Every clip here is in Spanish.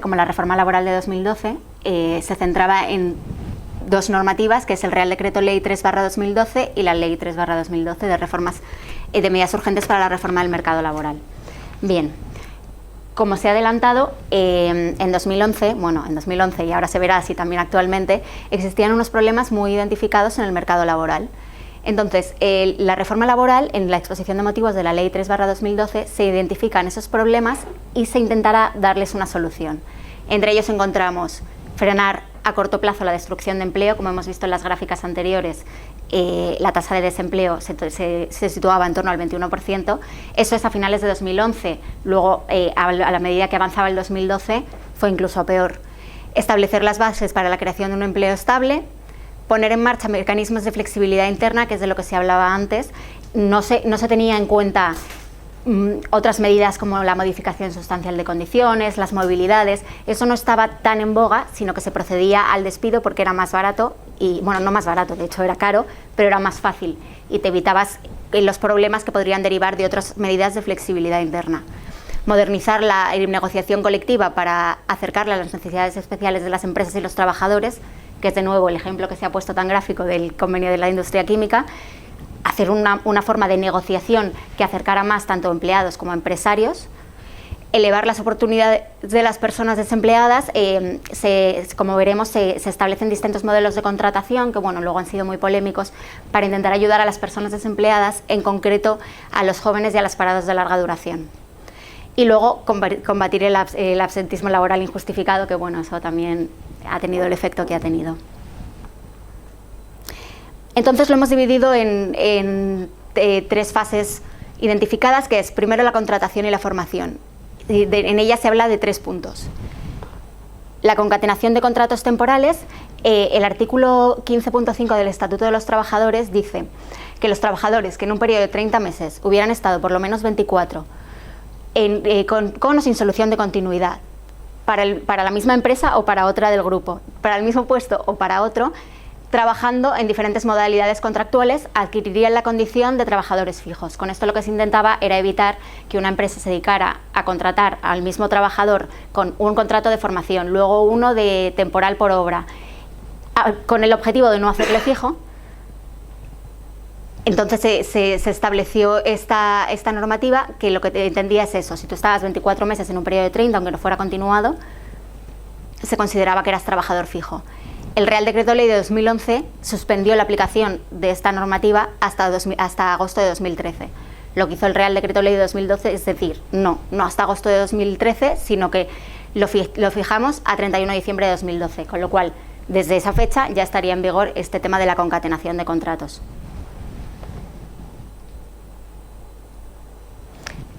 como la reforma laboral de 2012, se centraba en dos normativas, que es el Real Decreto Ley 3/2012 y la Ley 3/2012 de reformas de medidas urgentes para la reforma del mercado laboral. Bien, como se ha adelantado, en 2011, y ahora se verá así también actualmente, existían unos problemas muy identificados en el mercado laboral. Entonces, la reforma laboral, en la exposición de motivos de la Ley 3/2012, se identifican esos problemas y se intentará darles una solución. Entre ellos encontramos frenar a corto plazo la destrucción de empleo, como hemos visto en las gráficas anteriores. La tasa de desempleo se situaba en torno al 21%, eso es a finales de 2011, luego a la medida que avanzaba el 2012 fue incluso peor. Establecer las bases para la creación de un empleo estable, poner en marcha mecanismos de flexibilidad interna, que es de lo que se hablaba antes. No se tenía en cuenta otras medidas como la modificación sustancial de condiciones, las movilidades. Eso no estaba tan en boga, sino que se procedía al despido porque era más barato, y bueno, no más barato, de hecho era caro, pero era más fácil y te evitabas los problemas que podrían derivar de otras medidas de flexibilidad interna. Modernizar la negociación colectiva para acercarla a las necesidades especiales de las empresas y los trabajadores, que es de nuevo el ejemplo que se ha puesto tan gráfico del convenio de la industria química. Hacer una forma de negociación que acercara más tanto empleados como empresarios. Elevar las oportunidades de las personas desempleadas. Como veremos, se establecen distintos modelos de contratación que luego han sido muy polémicos para intentar ayudar a las personas desempleadas, en concreto a los jóvenes y a los parados de larga duración. Y luego combatir el absentismo laboral injustificado, que eso también ha tenido el efecto que ha tenido. Entonces lo hemos dividido en tres fases identificadas, que es primero la contratación y la formación. En ella se habla de 3 puntos. La concatenación de contratos temporales. El artículo 15.5 del Estatuto de los Trabajadores dice que los trabajadores que en un periodo de 30 meses hubieran estado por lo menos 24 con o sin solución de continuidad para la misma empresa o para otra del grupo, para el mismo puesto o para otro, trabajando en diferentes modalidades contractuales, adquirirían la condición de trabajadores fijos. Con esto lo que se intentaba era evitar que una empresa se dedicara a contratar al mismo trabajador con un contrato de formación, luego uno de temporal por obra, con el objetivo de no hacerle fijo. Entonces se estableció esta normativa, que lo que entendía es eso: si tú estabas 24 meses en un periodo de 30, aunque no fuera continuado, se consideraba que eras trabajador fijo. El Real Decreto Ley de 2011 suspendió la aplicación de esta normativa hasta agosto de 2013. Lo que hizo el Real Decreto Ley de 2012 es decir, no hasta agosto de 2013, sino que lo fijamos a 31 de diciembre de 2012, con lo cual desde esa fecha ya estaría en vigor este tema de la concatenación de contratos.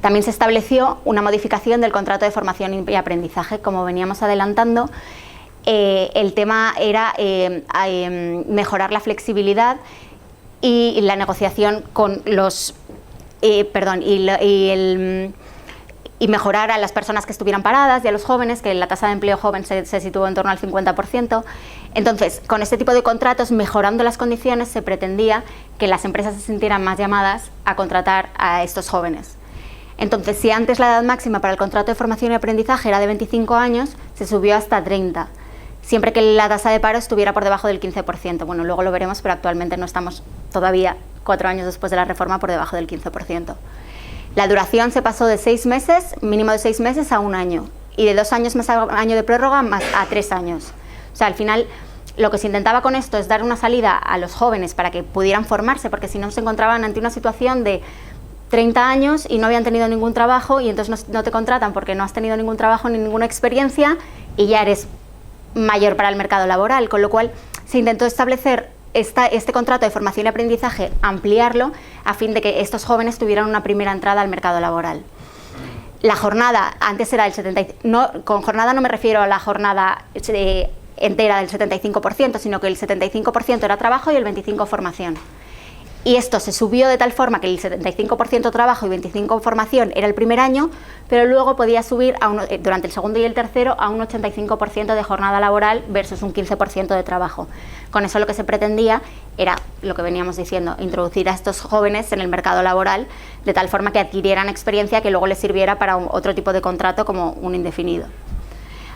También se estableció una modificación del contrato de formación y aprendizaje, como veníamos adelantando. El tema era mejorar la flexibilidad y la negociación con los y mejorar a las personas que estuvieran paradas y a los jóvenes, que la tasa de empleo joven se situó en torno al 50%. Entonces, con este tipo de contratos, mejorando las condiciones, se pretendía que las empresas se sintieran más llamadas a contratar a estos jóvenes. Entonces, si antes la edad máxima para el contrato de formación y aprendizaje era de 25 años, se subió hasta 30, siempre que la tasa de paro estuviera por debajo del 15%. Luego lo veremos, pero actualmente no estamos todavía, 4 años después de la reforma, por debajo del 15%. La duración se pasó de 6 meses, mínimo de 6 meses, a 1 año, y de 2 años más año de prórroga más a 3 años. O sea, al final, lo que se intentaba con esto es dar una salida a los jóvenes para que pudieran formarse, porque si no se encontraban ante una situación de 30 años y no habían tenido ningún trabajo, y entonces no te contratan porque no has tenido ningún trabajo ni ninguna experiencia y ya eres mayor para el mercado laboral, con lo cual se intentó establecer este contrato de formación y aprendizaje, ampliarlo a fin de que estos jóvenes tuvieran una primera entrada al mercado laboral. La jornada antes era con jornada no me refiero a la jornada entera del 75%, sino que el 75% era trabajo y el 25% formación. Y esto se subió de tal forma que el 75% trabajo y 25% formación era el primer año, pero luego podía subir durante el segundo y el tercero a un 85% de jornada laboral versus un 15% de trabajo. Con eso lo que se pretendía era, lo que veníamos diciendo, introducir a estos jóvenes en el mercado laboral de tal forma que adquirieran experiencia que luego les sirviera para otro tipo de contrato como un indefinido.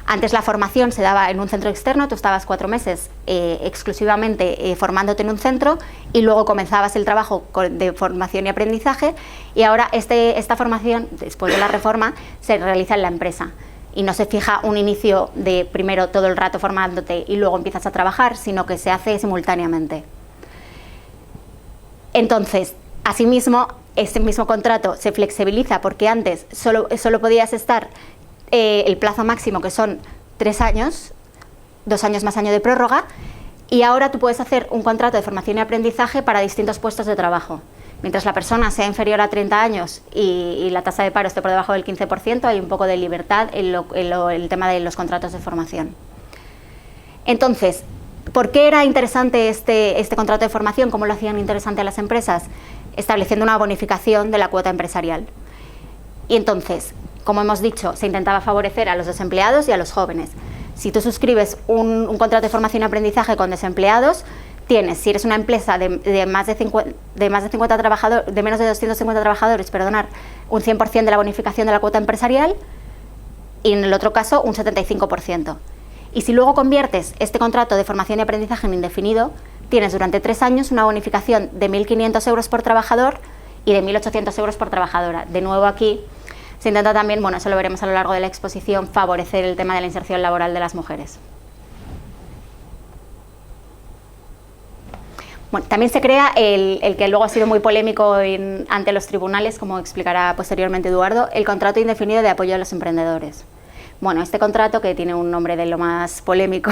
Antes la formación se daba en un centro externo, tú estabas 4 meses exclusivamente formándote en un centro y luego comenzabas el trabajo de formación y aprendizaje, y ahora esta formación, después de la reforma, se realiza en la empresa y no se fija un inicio de primero todo el rato formándote y luego empiezas a trabajar, sino que se hace simultáneamente. Entonces, asimismo, este mismo contrato se flexibiliza porque antes solo podías estar el plazo máximo, que son 3 años, 2 años más año de prórroga, y ahora tú puedes hacer un contrato de formación y aprendizaje para distintos puestos de trabajo. Mientras la persona sea inferior a 30 años y la tasa de paro esté por debajo del 15%, hay un poco de libertad en el tema de los contratos de formación. Entonces, ¿por qué era interesante este contrato de formación? ¿Cómo lo hacían interesante a las empresas? Estableciendo una bonificación de la cuota empresarial. Y entonces, como hemos dicho, se intentaba favorecer a los desempleados y a los jóvenes. Si tú suscribes un contrato de formación y aprendizaje con desempleados, tienes, si eres una empresa de menos de 250 trabajadores, un 100% de la bonificación de la cuota empresarial, y en el otro caso un 75%. Y si luego conviertes este contrato de formación y aprendizaje en indefinido, tienes durante 3 años una bonificación de 1.500 euros por trabajador y de 1.800 euros por trabajadora. De nuevo aquí se intenta también, bueno, eso lo veremos a lo largo de la exposición, favorecer el tema de la inserción laboral de las mujeres. Bueno, también se crea el que luego ha sido muy polémico ante los tribunales, como explicará posteriormente Eduardo, el contrato indefinido de apoyo a los emprendedores. Bueno, este contrato, que tiene un nombre de lo más polémico,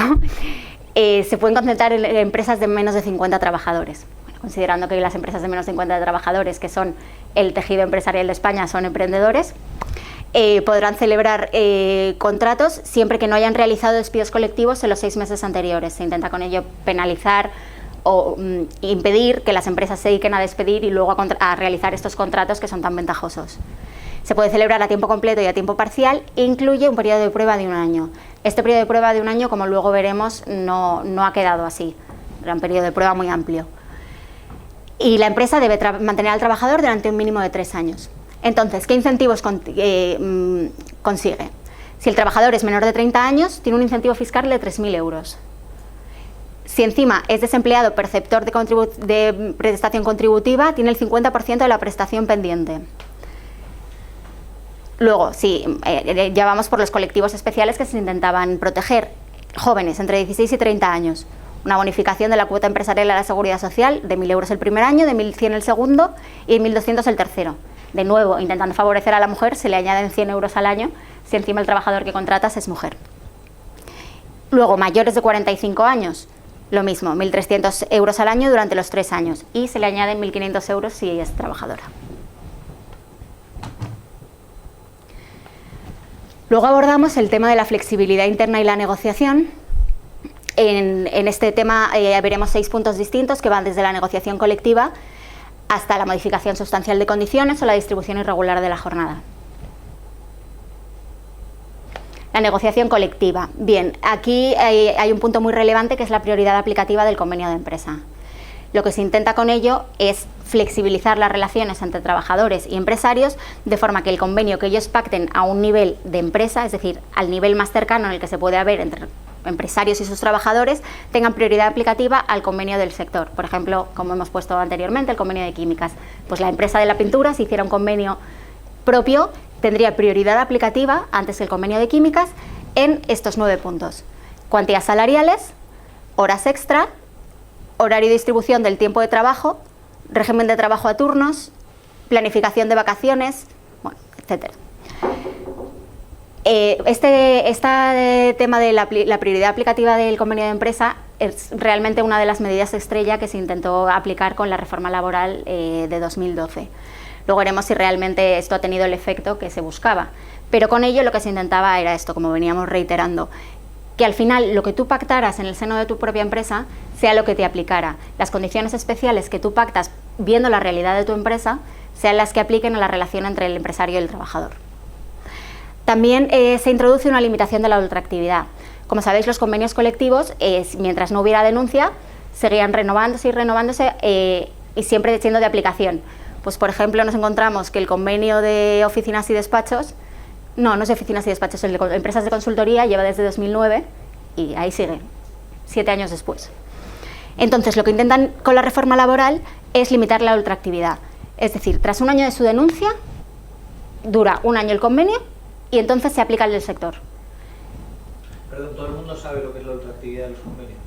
se pueden concentrar en empresas de menos de 50 trabajadores. Bueno, considerando que las empresas de menos de 50 trabajadores, que son el tejido empresarial de España, son emprendedores, podrán celebrar contratos siempre que no hayan realizado despidos colectivos en los 6 meses anteriores. Se intenta con ello penalizar o impedir que las empresas se dediquen a despedir y luego a realizar estos contratos que son tan ventajosos. Se puede celebrar a tiempo completo y a tiempo parcial e incluye un periodo de prueba de 1 año. Este periodo de prueba de 1 año, como luego veremos, no ha quedado así. Era un periodo de prueba muy amplio. Y la empresa debe mantener al trabajador durante un mínimo de 3 años. Entonces, ¿qué incentivos consigue? Si el trabajador es menor de 30 años, tiene un incentivo fiscal de 3.000 euros. Si encima es desempleado perceptor de prestación contributiva, tiene el 50% de la prestación pendiente. Luego, ya vamos por los colectivos especiales que se intentaban proteger. Jóvenes entre 16 y 30 años. Una bonificación de la cuota empresarial a la Seguridad Social de 1.000 euros el primer año, de 1.100 el segundo y de 1.200 el tercero. De nuevo, intentando favorecer a la mujer, se le añaden 100 euros al año si encima el trabajador que contratas es mujer. Luego, mayores de 45 años, lo mismo, 1.300 euros al año durante los 3 años y se le añaden 1.500 euros si es trabajadora. Luego abordamos el tema de la flexibilidad interna y la negociación. En este tema veremos 6 puntos distintos que van desde la negociación colectiva hasta la modificación sustancial de condiciones o la distribución irregular de la jornada. La negociación colectiva. Bien, aquí hay un punto muy relevante que es la prioridad aplicativa del convenio de empresa. Lo que se intenta con ello es flexibilizar las relaciones entre trabajadores y empresarios de forma que el convenio que ellos pacten a un nivel de empresa, es decir, al nivel más cercano en el que se puede haber entre empresarios y sus trabajadores, tengan prioridad aplicativa al convenio del sector. Por ejemplo, como hemos puesto anteriormente, el convenio de químicas. Pues la empresa de la pintura, si hiciera un convenio propio, tendría prioridad aplicativa antes que el convenio de químicas en estos 9 puntos. Cuantías salariales, horas extra, horario y distribución del tiempo de trabajo, régimen de trabajo a turnos, planificación de vacaciones, bueno, etc. Este tema de la prioridad aplicativa del convenio de empresa es realmente una de las medidas estrella que se intentó aplicar con la reforma laboral de 2012. Luego veremos si realmente esto ha tenido el efecto que se buscaba. Pero con ello lo que se intentaba era esto, como veníamos reiterando, que al final lo que tú pactaras en el seno de tu propia empresa sea lo que te aplicara. Las condiciones especiales que tú pactas viendo la realidad de tu empresa sean las que apliquen a la relación entre el empresario y el trabajador. También se introduce una limitación de la ultraactividad. Como sabéis, los convenios colectivos, mientras no hubiera denuncia, seguían renovándose y renovándose y siempre siendo de aplicación. Pues, por ejemplo, nos encontramos que el convenio de oficinas y despachos No, no es de oficinas y despachos, el de empresas de consultoría lleva desde 2009 y ahí sigue, 7 años después. Entonces, lo que intentan con la reforma laboral es limitar la ultraactividad. Es decir, tras un año de su denuncia, dura un año el convenio y entonces se aplica el del sector. Perdón, ¿todo el mundo sabe lo que es la ultraactividad de los convenios?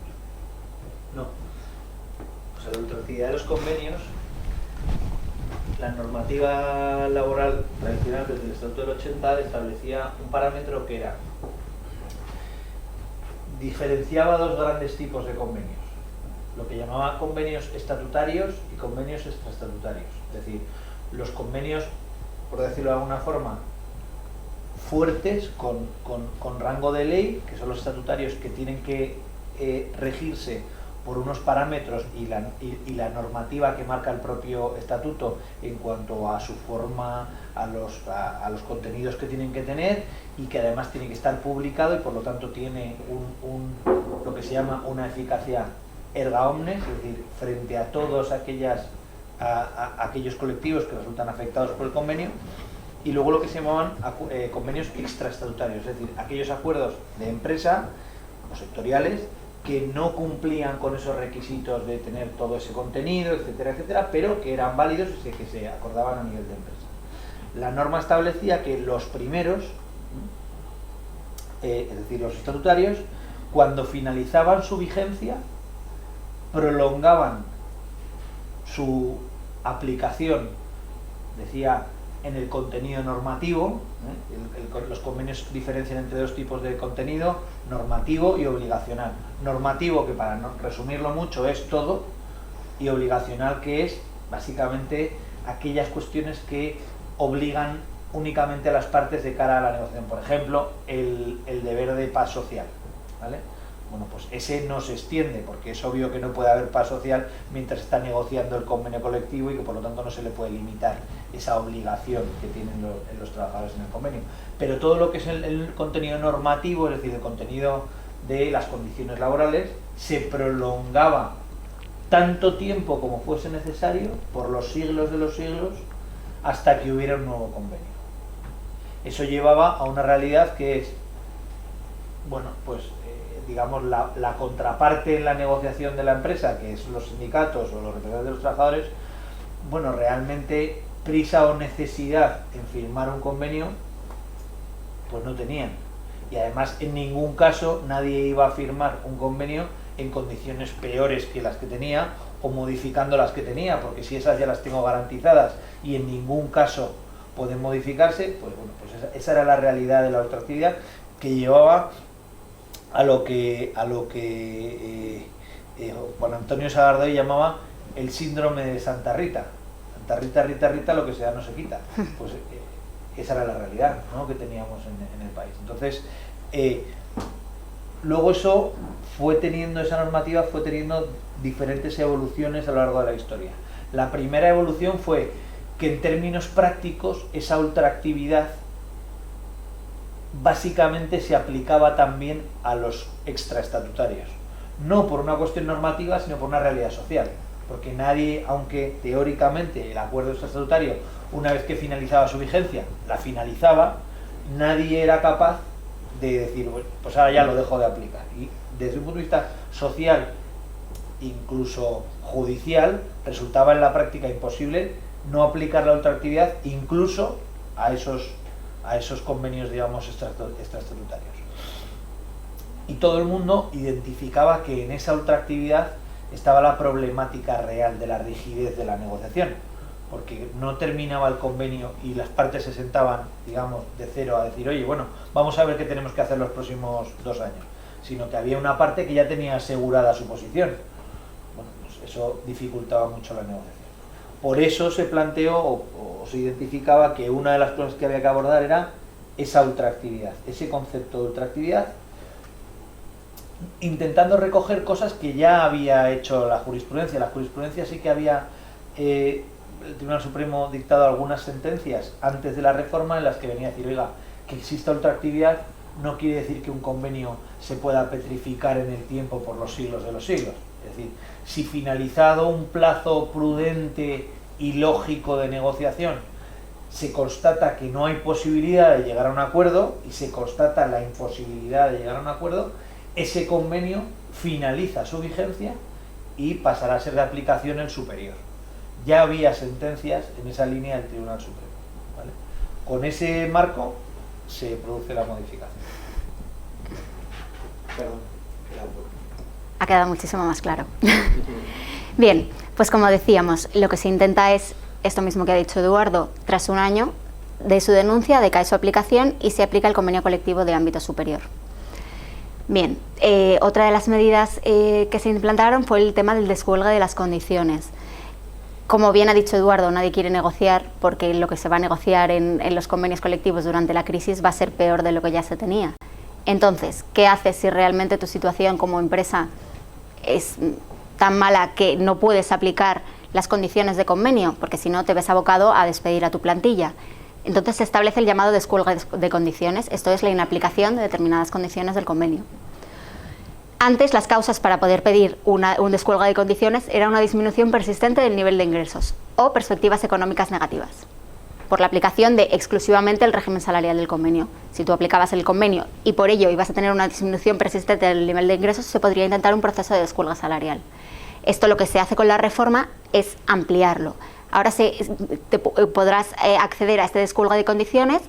No. O sea, la ultraactividad de los convenios, la normativa laboral tradicional desde el Estatuto del 80 establecía un parámetro que era, diferenciaba dos grandes tipos de convenios, lo que llamaban convenios estatutarios y convenios extraestatutarios. Es decir, los convenios, por decirlo de alguna forma, fuertes, con rango de ley, que son los estatutarios, que tienen que regirse por unos parámetros y la normativa que marca el propio estatuto en cuanto a su forma, a los contenidos que tienen que tener, y que además tiene que estar publicado y por lo tanto tiene lo que se llama una eficacia erga omnes, es decir, frente a todos aquellos colectivos que resultan afectados por el convenio. Y luego lo que se llamaban convenios extraestatutarios, es decir, aquellos acuerdos de empresa o sectoriales que no cumplían con esos requisitos de tener todo ese contenido, etcétera, etcétera, pero que eran válidos y que se acordaban a nivel de empresa. La norma establecía que los primeros, es decir, los estatutarios, cuando finalizaban su vigencia, prolongaban su aplicación, decía, en el contenido normativo. Los convenios diferencian entre dos tipos de contenido, normativo y obligacional. Normativo, que para no resumirlo mucho es todo, y obligacional, que es básicamente aquellas cuestiones que obligan únicamente a las partes de cara a la negociación. Por ejemplo, el deber de paz social, ¿vale? Bueno, pues ese no se extiende, porque es obvio que no puede haber paz social mientras está negociando el convenio colectivo y que por lo tanto no se le puede limitar esa obligación que tienen los trabajadores en el convenio. Pero todo lo que es el contenido normativo, es decir, el contenido de las condiciones laborales, se prolongaba tanto tiempo como fuese necesario, por los siglos de los siglos, hasta que hubiera un nuevo convenio. Eso llevaba a una realidad que es, bueno, pues digamos, la contraparte en la negociación de la empresa, que son los sindicatos o los representantes de los trabajadores, bueno, realmente prisa o necesidad en firmar un convenio, pues no tenían. Y además, en ningún caso, nadie iba a firmar un convenio en condiciones peores que las que tenía o modificando las que tenía, porque si esas ya las tengo garantizadas y en ningún caso pueden modificarse, pues bueno, pues esa era la realidad de la ultraactividad, que llevaba a lo que Juan Antonio Sagardoy llamaba el síndrome de Santa Rita. Santa Rita, Rita, Rita, lo que se da no se quita. Pues esa era la realidad, ¿no?, que teníamos en el país. Entonces, luego esa normativa fue teniendo diferentes evoluciones a lo largo de la historia. La primera evolución fue que en términos prácticos esa ultraactividad básicamente se aplicaba también a los extraestatutarios, no por una cuestión normativa, sino por una realidad social, porque nadie, aunque teóricamente el acuerdo extraestatutario, una vez que finalizaba su vigencia, la finalizaba, nadie era capaz de decir, bueno, pues ahora ya lo dejo de aplicar. Y desde un punto de vista social, incluso judicial, resultaba en la práctica imposible no aplicar la ultraactividad incluso a esos convenios, digamos, extraestatutarios. Y todo el mundo identificaba que en esa ultraactividad estaba la problemática real de la rigidez de la negociación, porque no terminaba el convenio y las partes se sentaban, digamos, de cero a decir, oye, bueno, vamos a ver qué tenemos que hacer los próximos 2 años, sino que había una parte que ya tenía asegurada su posición. Bueno, pues eso dificultaba mucho la negociación. Por eso se planteó o se identificaba que una de las cosas que había que abordar era esa ultraactividad, ese concepto de ultraactividad, intentando recoger cosas que ya había hecho la jurisprudencia. La jurisprudencia sí que había, el Tribunal Supremo dictado algunas sentencias antes de la reforma en las que venía a decir, oiga, que exista ultraactividad no quiere decir que un convenio se pueda petrificar en el tiempo por los siglos de los siglos. Es decir, si finalizado un plazo prudente y lógico de negociación se constata que no hay posibilidad de llegar a un acuerdo y se constata la imposibilidad de llegar a un acuerdo, ese convenio finaliza su vigencia y pasará a ser de aplicación el superior. Ya había sentencias en esa línea del Tribunal Supremo, ¿vale? Con ese marco se produce la modificación. Perdón, ha quedado muchísimo más claro. Bien, pues como decíamos, lo que se intenta es esto mismo que ha dicho Eduardo. Tras un año de su denuncia, decae su aplicación y se aplica el convenio colectivo de ámbito superior. Bien, otra de las medidas que se implantaron fue el tema del descuelgue de las condiciones. Como bien ha dicho Eduardo, nadie quiere negociar porque lo que se va a negociar en los convenios colectivos durante la crisis va a ser peor de lo que ya se tenía. Entonces, ¿qué haces si realmente tu situación como empresa es tan mala que no puedes aplicar las condiciones de convenio? Porque si no te ves abocado a despedir a tu plantilla. Entonces se establece el llamado descuelgue de condiciones, esto es la inaplicación de determinadas condiciones del convenio. Antes, las causas para poder pedir un descuelgue de condiciones era una disminución persistente del nivel de ingresos o perspectivas económicas negativas, por la aplicación de exclusivamente el régimen salarial del convenio. Si tú aplicabas el convenio y por ello ibas a tener una disminución persistente del nivel de ingresos, se podría intentar un proceso de descuelgue salarial. Esto lo que se hace con la reforma es ampliarlo. Ahora podrás acceder a este descuelgue de condiciones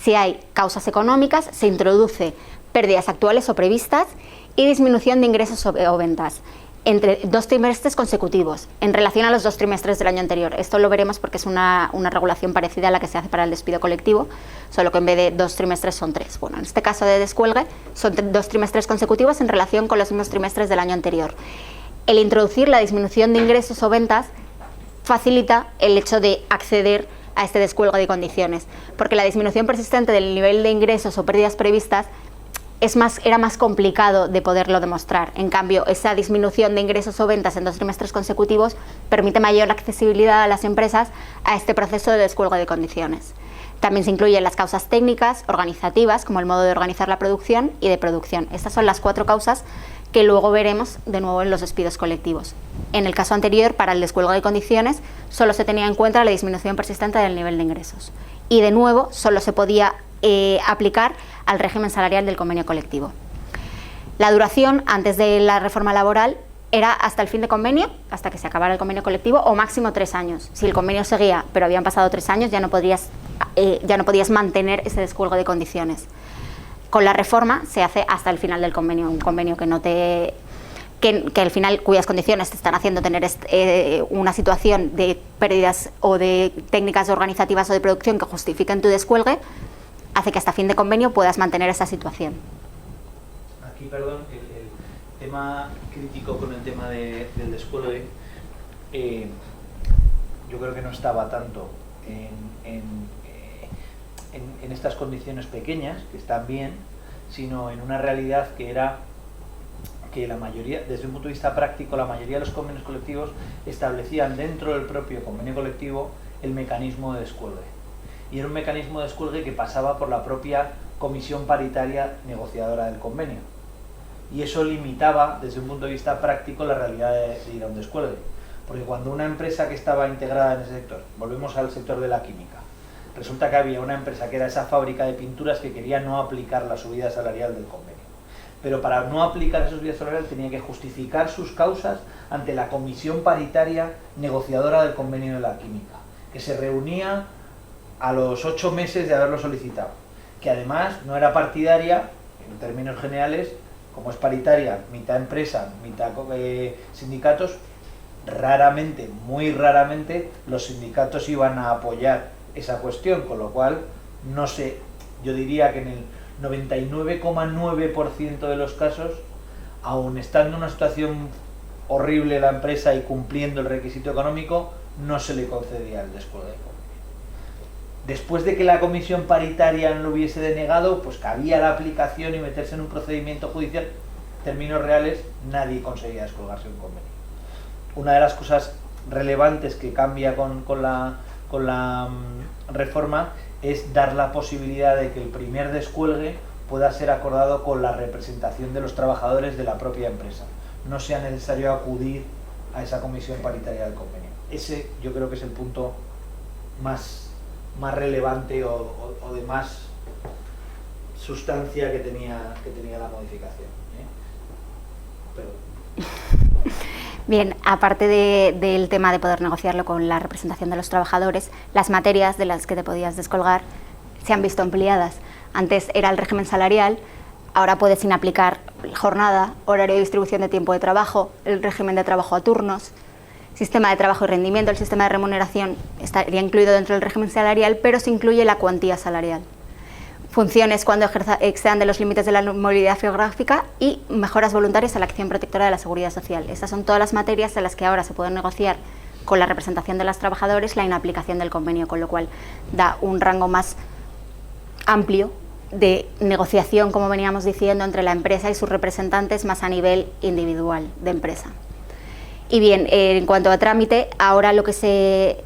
si hay causas económicas, se introduce pérdidas actuales o previstas y disminución de ingresos o ventas entre 2 trimestres consecutivos en relación a los 2 trimestres del año anterior. Esto lo veremos porque es una regulación parecida a la que se hace para el despido colectivo, solo que en vez de 2 trimestres son 3. Bueno, en este caso de descuelgue son 2 trimestres consecutivos en relación con los mismos trimestres del año anterior. El introducir la disminución de ingresos o ventas facilita el hecho de acceder a este descuelgue de condiciones, porque la disminución persistente del nivel de ingresos o pérdidas previstas era más complicado de poderlo demostrar. En cambio, esa disminución de ingresos o ventas en 2 trimestres consecutivos permite mayor accesibilidad a las empresas a este proceso de descuelgue de condiciones. También se incluyen las causas técnicas, organizativas, como el modo de organizar la producción y de producción. Estas son las 4 causas que luego veremos de nuevo en los despidos colectivos. En el caso anterior, para el descuelgue de condiciones, solo se tenía en cuenta la disminución persistente del nivel de ingresos. Y de nuevo, solo se podía aplicar al régimen salarial del convenio colectivo. La duración, antes de la reforma laboral, era hasta el fin de convenio, hasta que se acabara el convenio colectivo, o máximo 3 años. Si el convenio seguía, pero habían pasado 3 años, ya no podías mantener ese descuelgue de condiciones. Con la reforma se hace hasta el final del convenio, un convenio que al final, cuyas condiciones te están haciendo tener una situación de pérdidas o de técnicas organizativas o de producción que justifiquen tu descuelgue, hace que hasta fin de convenio puedas mantener esa situación. Aquí, perdón, el tema crítico con el tema del descuelgue, yo creo que no estaba tanto en estas condiciones pequeñas, que están bien, sino en una realidad que era que la mayoría, desde un punto de vista práctico, la mayoría de los convenios colectivos establecían dentro del propio convenio colectivo el mecanismo de descuelgue. Y era un mecanismo de descuelgue que pasaba por la propia comisión paritaria negociadora del convenio. Y eso limitaba, desde un punto de vista práctico, la realidad de ir a un descuelgue. Porque cuando una empresa que estaba integrada en ese sector, volvemos al sector de la química, resulta que había una empresa que era esa fábrica de pinturas que quería no aplicar la subida salarial del convenio. Pero para no aplicar esa subida salarial tenía que justificar sus causas ante la comisión paritaria negociadora del convenio de la química, que se reunía a los 8 meses de haberlo solicitado, que además no era partidaria, en términos generales, como es paritaria, mitad empresa, mitad sindicatos, raramente, muy raramente, los sindicatos iban a apoyar esa cuestión, con lo cual, no sé, yo diría que en el 99,9% de los casos, aun estando en una situación horrible la empresa y cumpliendo el requisito económico, no se le concedía el descuelgue de convenio. Después de que la comisión paritaria lo hubiese denegado, pues cabía la aplicación y meterse en un procedimiento judicial. En términos reales, nadie conseguía descolgarse un convenio. Una de las cosas relevantes que cambia con la reforma es dar la posibilidad de que el primer descuelgue pueda ser acordado con la representación de los trabajadores de la propia empresa. No sea necesario acudir a esa comisión paritaria del convenio. Ese yo creo que es el punto más más relevante o de más sustancia que tenía la modificación. Bien, aparte del tema de poder negociarlo con la representación de los trabajadores, las materias de las que te podías descolgar se han visto ampliadas. Antes era el régimen salarial, ahora puedes inaplicar jornada, horario de distribución de tiempo de trabajo, el régimen de trabajo a turnos, sistema de trabajo y rendimiento. El sistema de remuneración estaría incluido dentro del régimen salarial, pero se incluye la cuantía salarial. Funciones cuando excedan de los límites de la movilidad geográfica y mejoras voluntarias a la acción protectora de la seguridad social. Estas son todas las materias en las que ahora se pueden negociar con la representación de los trabajadores la inaplicación del convenio, con lo cual da un rango más amplio de negociación, como veníamos diciendo, entre la empresa y sus representantes, más a nivel individual de empresa. Y bien, en cuanto a trámite, ahora lo que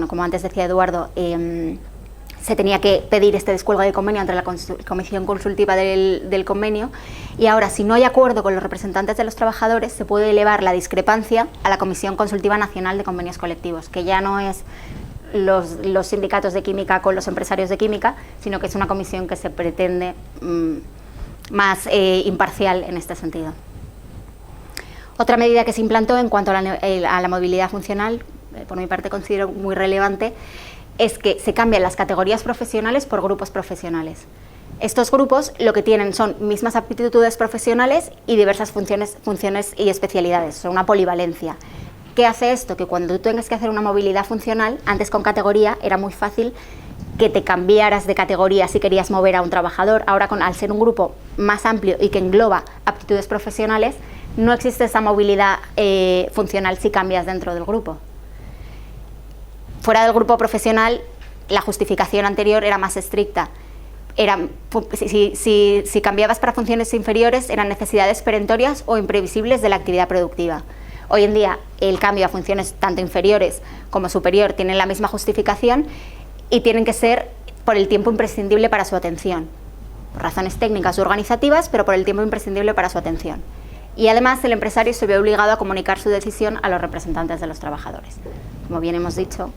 como antes decía Eduardo, se tenía que pedir este descuelgue de convenio ante la comisión consultiva del convenio, y ahora, si no hay acuerdo con los representantes de los trabajadores, se puede elevar la discrepancia a la Comisión Consultiva Nacional de Convenios Colectivos, que ya no es los sindicatos de química con los empresarios de química, sino que es una comisión que se pretende más imparcial en este sentido. Otra medida que se implantó en cuanto a la movilidad funcional, por mi parte considero muy relevante, es que se cambian las categorías profesionales por grupos profesionales. Estos grupos lo que tienen son mismas aptitudes profesionales y diversas funciones y especialidades, son una polivalencia. ¿Qué hace esto? Que cuando tú tengas que hacer una movilidad funcional, antes con categoría era muy fácil que te cambiaras de categoría si querías mover a un trabajador. Ahora, al ser un grupo más amplio y que engloba aptitudes profesionales, no existe esa movilidad funcional si cambias dentro del grupo. Fuera del grupo profesional, la justificación anterior era más estricta. Si cambiabas para funciones inferiores, eran necesidades perentorias o imprevisibles de la actividad productiva. Hoy en día, el cambio a funciones tanto inferiores como superior tienen la misma justificación y tienen que ser por el tiempo imprescindible para su atención. Por razones técnicas u organizativas, pero por el tiempo imprescindible para su atención. Y además, el empresario se ve obligado a comunicar su decisión a los representantes de los trabajadores. Como bien hemos dicho,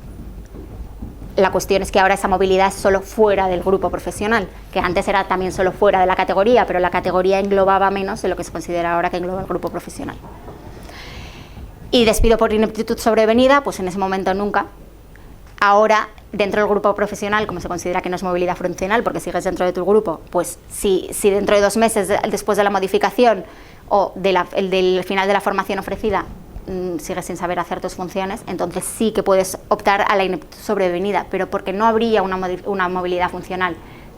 la cuestión es que ahora esa movilidad es solo fuera del grupo profesional, que antes era también solo fuera de la categoría, pero la categoría englobaba menos de lo que se considera ahora que engloba el grupo profesional. Y despido por ineptitud sobrevenida, pues en ese momento nunca. Ahora, dentro del grupo profesional, como se considera que no es movilidad funcional porque sigues dentro de tu grupo, pues si dentro de 2 meses después de la modificación o del final de la formación ofrecida sigues sin saber hacer tus funciones, entonces sí que puedes optar a la ineptitud sobrevenida, pero porque no habría una movilidad funcional.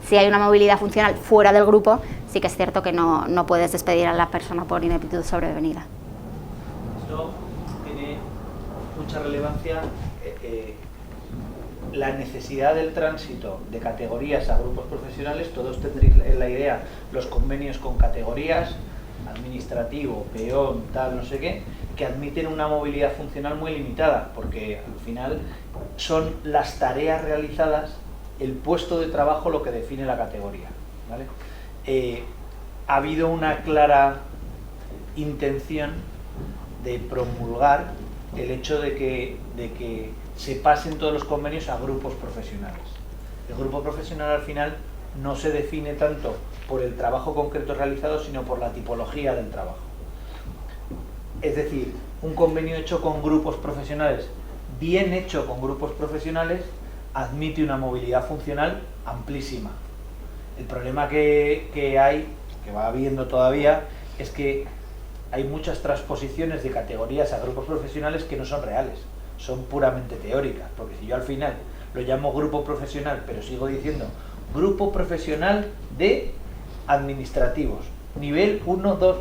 Si hay una movilidad funcional fuera del grupo, sí que es cierto que no puedes despedir a la persona por ineptitud sobrevenida. Esto tiene mucha relevancia, la necesidad del tránsito de categorías a grupos profesionales. Todos tendréis la idea, los convenios con categorías, administrativo, peón, tal, no sé qué, que admiten una movilidad funcional muy limitada, porque al final son las tareas realizadas, el puesto de trabajo lo que define la categoría, ¿vale? Ha habido una clara intención de promulgar el hecho de que se pasen todos los convenios a grupos profesionales. El grupo profesional al final no se define tanto por el trabajo concreto realizado, sino por la tipología del trabajo. Es decir, un convenio hecho con grupos profesionales, bien hecho con grupos profesionales, admite una movilidad funcional amplísima. El problema que hay, que va habiendo todavía, es que hay muchas transposiciones de categorías a grupos profesionales que no son reales, son puramente teóricas, porque si yo al final lo llamo grupo profesional, pero sigo diciendo grupo profesional de administrativos, nivel 1, 2,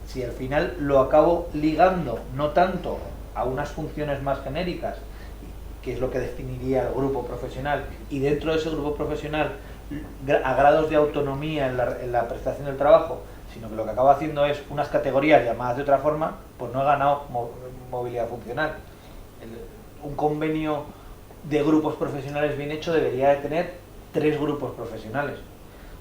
si al final lo acabo ligando no tanto a unas funciones más genéricas, que es lo que definiría el grupo profesional, y dentro de ese grupo profesional a grados de autonomía en la prestación del trabajo, sino que lo que acaba haciendo es unas categorías llamadas de otra forma, pues no he ganado movilidad funcional. Un convenio de grupos profesionales bien hecho debería de tener 3 grupos profesionales.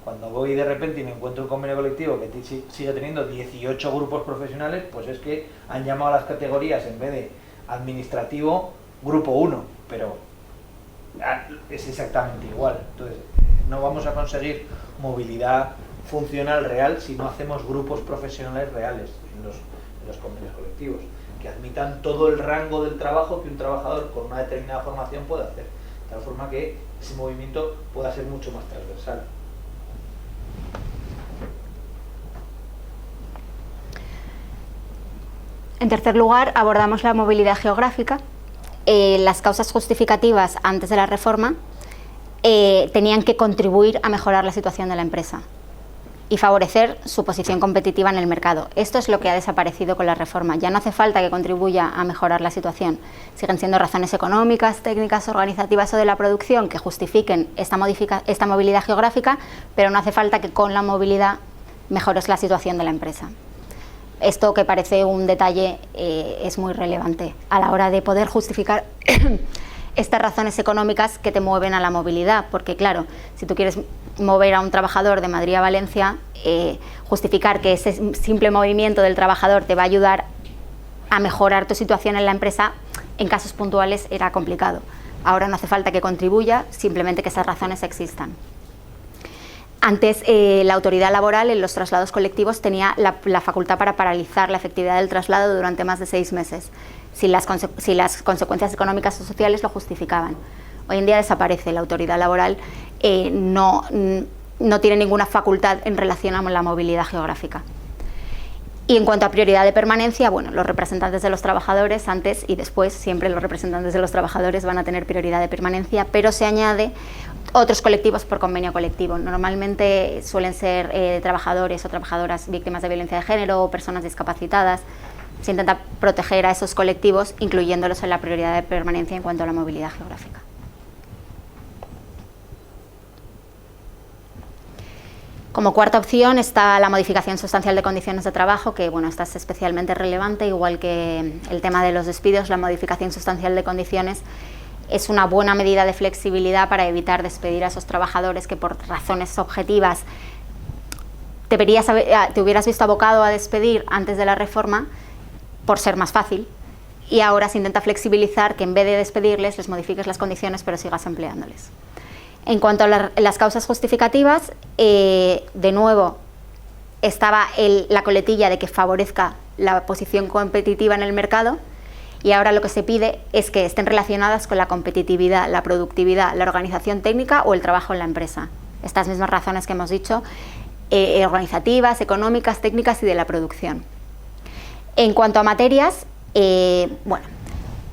Cuando voy de repente y me encuentro un convenio colectivo que sigue teniendo 18 grupos profesionales, pues es que han llamado a las categorías, en vez de administrativo, grupo 1, pero es exactamente igual. Entonces, no vamos a conseguir movilidad funcional real si no hacemos grupos profesionales reales en los convenios colectivos, que admitan todo el rango del trabajo que un trabajador con una determinada formación puede hacer, de tal forma que ese movimiento pueda ser mucho más transversal. En tercer lugar, abordamos la movilidad geográfica. Las causas justificativas antes de la reforma tenían que contribuir a mejorar la situación de la empresa y favorecer su posición competitiva en el mercado. Esto es lo que ha desaparecido con la reforma. Ya no hace falta que contribuya a mejorar la situación. Siguen siendo razones económicas, técnicas, organizativas o de la producción que justifiquen esta movilidad geográfica, pero no hace falta que con la movilidad mejores la situación de la empresa. Esto, que parece un detalle, es muy relevante a la hora de poder justificar estas razones económicas que te mueven a la movilidad, porque claro, si tú quieres mover a un trabajador de Madrid a Valencia, justificar que ese simple movimiento del trabajador te va a ayudar a mejorar tu situación en la empresa, en casos puntuales era complicado. Ahora no hace falta que contribuya, simplemente que esas razones existan. Antes, la autoridad laboral en los traslados colectivos tenía la facultad para paralizar la efectividad del traslado durante más de 6 meses, si las consecuencias económicas o sociales lo justificaban. Hoy en día desaparece. La autoridad laboral no tiene ninguna facultad en relación a la movilidad geográfica. Y en cuanto a prioridad de permanencia, bueno, los representantes de los trabajadores, antes y después, siempre los representantes de los trabajadores van a tener prioridad de permanencia, pero se añade otros colectivos por convenio colectivo. Normalmente suelen ser trabajadores o trabajadoras víctimas de violencia de género o personas discapacitadas. Se intenta proteger a esos colectivos, incluyéndolos en la prioridad de permanencia en cuanto a la movilidad geográfica. Como cuarta opción está la modificación sustancial de condiciones de trabajo, que bueno, esta es especialmente relevante, igual que el tema de los despidos. La modificación sustancial de condiciones es una buena medida de flexibilidad para evitar despedir a esos trabajadores que por razones objetivas te hubieras visto abocado a despedir antes de la reforma por ser más fácil, y ahora se intenta flexibilizar que en vez de despedirles les modifiques las condiciones pero sigas empleándoles. En cuanto a las causas justificativas, de nuevo estaba la coletilla de que favorezca la posición competitiva en el mercado, y ahora lo que se pide es que estén relacionadas con la competitividad, la productividad, la organización técnica o el trabajo en la empresa. Estas mismas razones que hemos dicho, organizativas, económicas, técnicas y de la producción. En cuanto a materias, bueno,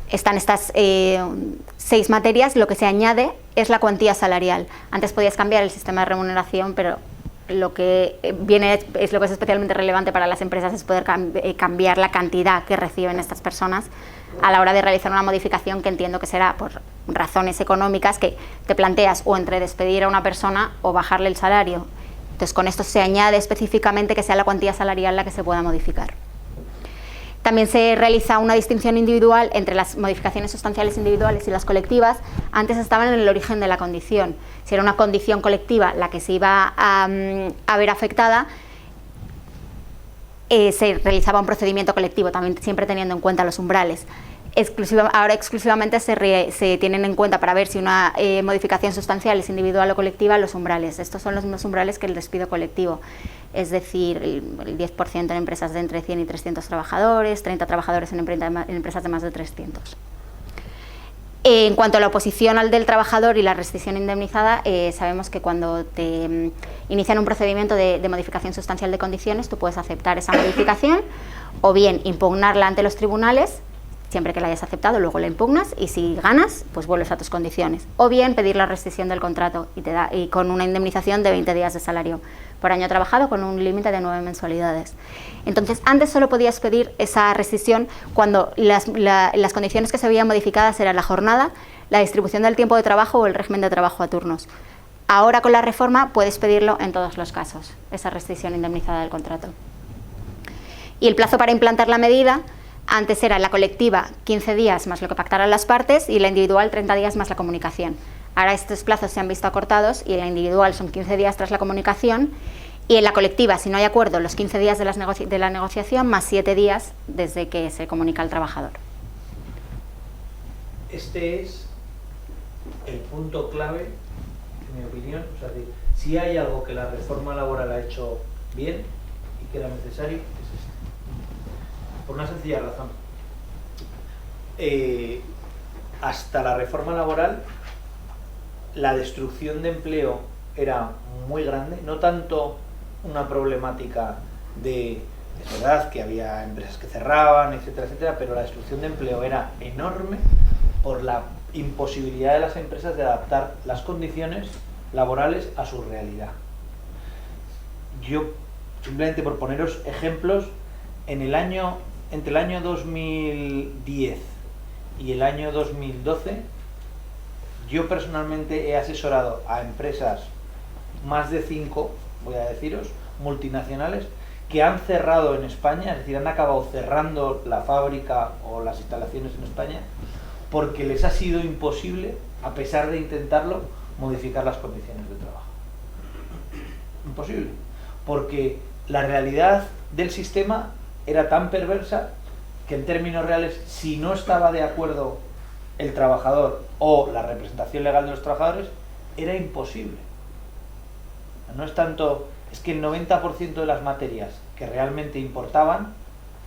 están estas 6 materias. Lo que se añade es la cuantía salarial. Antes podías cambiar el sistema de remuneración, pero lo que es especialmente relevante para las empresas es poder cambiar la cantidad que reciben estas personas a la hora de realizar una modificación, que entiendo que será por razones económicas, que te planteas o entre despedir a una persona o bajarle el salario. Entonces, con esto se añade específicamente que sea la cuantía salarial la que se pueda modificar. También se realiza una distinción individual entre las modificaciones sustanciales individuales y las colectivas. Antes estaban en el origen de la condición. Si era una condición colectiva la que se iba a ver afectada, se realizaba un procedimiento colectivo, también siempre teniendo en cuenta los umbrales. Ahora exclusivamente se tienen en cuenta, para ver si una modificación sustancial es individual o colectiva, los umbrales. Estos son los mismos umbrales que el despido colectivo, es decir, el 10% en empresas de entre 100 y 300 trabajadores, 30 trabajadores en empresas de más de 300. En cuanto a la oposición al del trabajador y la rescisión indemnizada, sabemos que cuando te inician un procedimiento de modificación sustancial de condiciones, tú puedes aceptar esa modificación o bien impugnarla ante los tribunales, siempre que la hayas aceptado, luego la impugnas, y si ganas, pues vuelves a tus condiciones. O bien pedir la rescisión del contrato y con una indemnización de 20 días de salario por año trabajado, con un límite de 9 mensualidades. Entonces, antes solo podías pedir esa rescisión cuando las condiciones que se habían modificadas eran la jornada, la distribución del tiempo de trabajo o el régimen de trabajo a turnos. Ahora, con la reforma, puedes pedirlo en todos los casos, esa rescisión indemnizada del contrato. Y el plazo para implantar la medida, antes era la colectiva 15 días más lo que pactaran las partes, y la individual 30 días más la comunicación. Ahora estos plazos se han visto acortados, y en la individual son 15 días tras la comunicación, y en la colectiva, si no hay acuerdo, los 15 días de la negociación más 7 días desde que se comunica al trabajador. Este es el punto clave, en mi opinión, o sea, si hay algo que la reforma laboral ha hecho bien y que era necesario, es este. Por una sencilla razón. Hasta la reforma laboral, la destrucción de empleo era muy grande, no tanto una problemática de verdad que había empresas que cerraban, etcétera, etcétera, pero la destrucción de empleo era enorme por la imposibilidad de las empresas de adaptar las condiciones laborales a su realidad. Yo, simplemente por poneros ejemplos, entre el año 2010 y el año 2012, yo personalmente he asesorado a empresas, más de 5, voy a deciros, multinacionales, que han cerrado en España, es decir, han acabado cerrando la fábrica o las instalaciones en España, porque les ha sido imposible, a pesar de intentarlo, modificar las condiciones de trabajo. Imposible. Porque la realidad del sistema era tan perversa que en términos reales, si no estaba de acuerdo el trabajador o la representación legal de los trabajadores, era imposible. No es tanto, es que el 90% de las materias que realmente importaban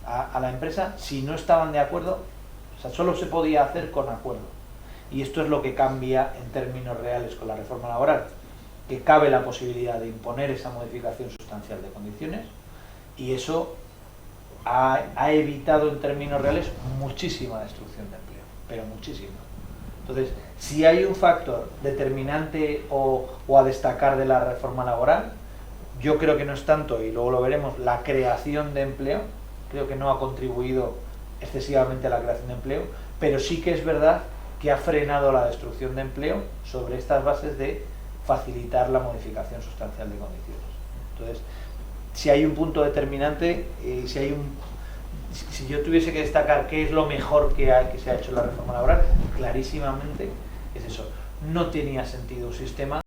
a la empresa, si no estaban de acuerdo, o sea, solo se podía hacer con acuerdo. Y esto es lo que cambia en términos reales con la reforma laboral, que cabe la posibilidad de imponer esa modificación sustancial de condiciones, y eso ha evitado en términos reales muchísima destrucción de empleo, pero muchísima. Entonces, si hay un factor determinante o a destacar de la reforma laboral, yo creo que no es tanto, y luego lo veremos, la creación de empleo. Creo que no ha contribuido excesivamente a la creación de empleo, pero sí que es verdad que ha frenado la destrucción de empleo sobre estas bases de facilitar la modificación sustancial de condiciones. Entonces, si hay un punto determinante, si yo tuviese que destacar qué es lo mejor que se ha hecho en la reforma laboral, clarísimamente es eso. No tenía sentido un sistema